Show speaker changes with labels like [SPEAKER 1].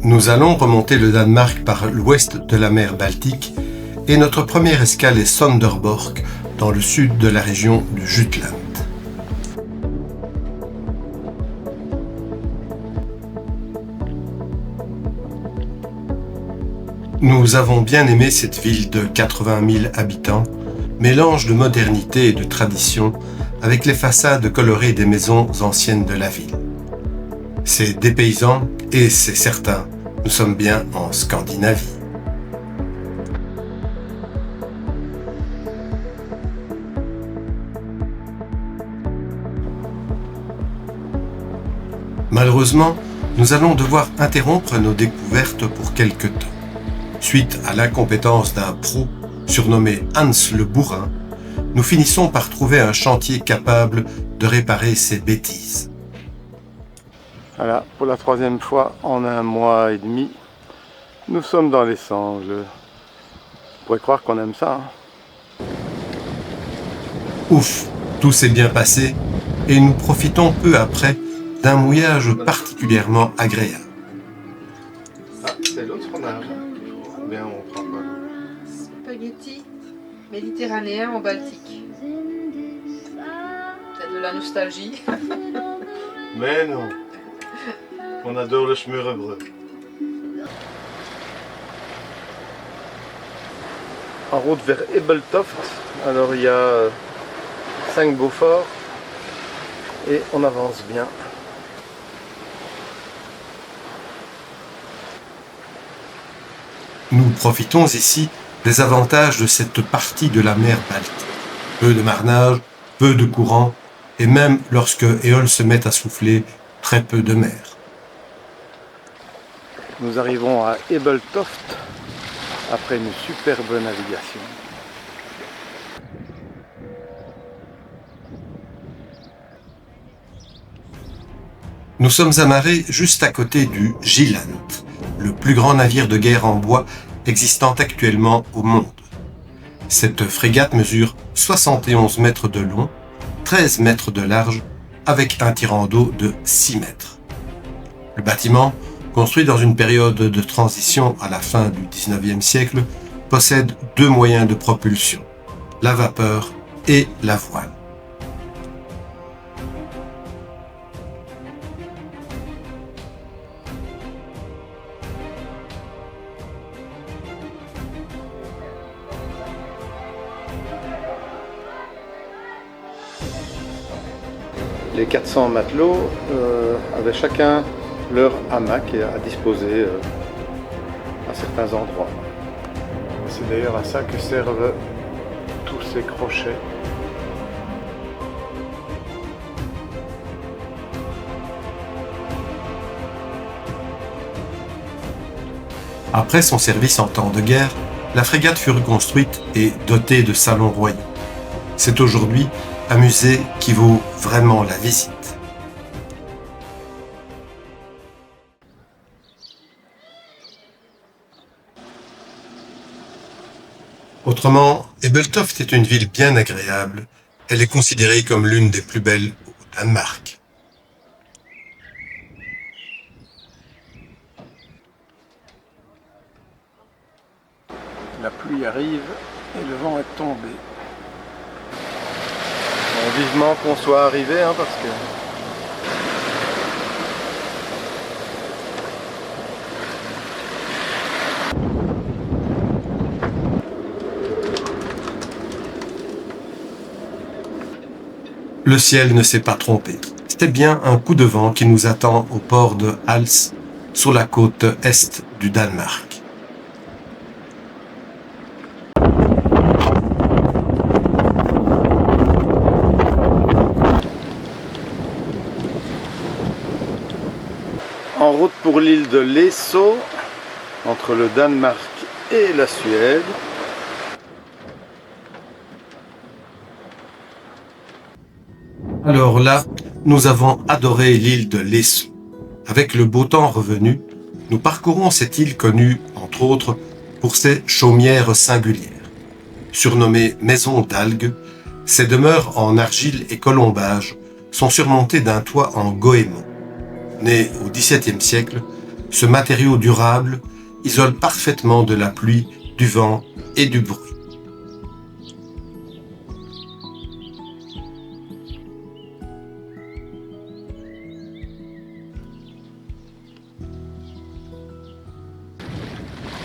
[SPEAKER 1] Nous allons remonter le Danemark par l'ouest de la mer Baltique et notre première escale est Sønderborg, dans le sud de la région du Jutland. Nous avons bien aimé cette ville de 80 000 habitants, mélange de modernité et de tradition, avec les façades colorées des maisons anciennes de la ville. C'est dépaysant et c'est certain, nous sommes bien en Scandinavie. Malheureusement, nous allons devoir interrompre nos découvertes pour quelque temps. Suite à l'incompétence d'un pro, surnommé Hans le Bourrin, nous finissons par trouver un chantier capable de réparer ces bêtises.
[SPEAKER 2] Voilà, pour la troisième fois en 1 mois et demi, nous sommes dans les Sangles. On pourrait croire qu'on aime ça.
[SPEAKER 1] Ouf, tout s'est bien passé et nous profitons peu après d'un mouillage particulièrement agréable.
[SPEAKER 2] Ah, c'est l'autre fromage. Bien, on prend quoi?
[SPEAKER 3] Spaghetti méditerranéen au Baltique. C'est de la nostalgie.
[SPEAKER 2] Mais non, on adore le smørrebrød. En route vers Ebeltoft, alors il y a 5 Beaufort et on avance bien.
[SPEAKER 1] Nous profitons ici des avantages de cette partie de la mer Baltique. Peu de marnage, peu de courant, et même lorsque Éole se met à souffler, très peu de mer.
[SPEAKER 2] Nous arrivons à Ebeltoft après une superbe navigation.
[SPEAKER 1] Nous sommes amarrés juste à côté du Jylland, le plus grand navire de guerre en bois existant actuellement au monde. Cette frégate mesure 71 mètres de long, 13 mètres de large, avec un tirant d'eau de 6 mètres. Le bâtiment, construit dans une période de transition à la fin du 19e siècle, possède 2 moyens de propulsion, la vapeur et la voile.
[SPEAKER 2] Les 400 matelots avaient chacun leur hamac à disposer à certains endroits. C'est d'ailleurs à ça que servent tous ces crochets.
[SPEAKER 1] Après son service en temps de guerre, la frégate fut reconstruite et dotée de salons royaux. C'est aujourd'hui un musée qui vaut vraiment la visite. Autrement, Ebeltoft est une ville bien agréable. Elle est considérée comme l'une des plus belles au Danemark.
[SPEAKER 2] La pluie arrive et le vent est tombé. Bon, vivement qu'on soit arrivé, parce que...
[SPEAKER 1] Le ciel ne s'est pas trompé. C'était bien un coup de vent qui nous attend au port de Hals, sur la côte est du Danemark.
[SPEAKER 2] En route pour l'île de Lesso, entre le Danemark et la Suède.
[SPEAKER 1] Alors là, nous avons adoré l'île de Lesso. Avec le beau temps revenu, nous parcourons cette île connue, entre autres, pour ses chaumières singulières. Surnommées maisons d'algues, ces demeures en argile et colombage sont surmontées d'un toit en goémon. Né au XVIIe siècle, Ce matériau durable isole parfaitement de la pluie, du vent et du bruit.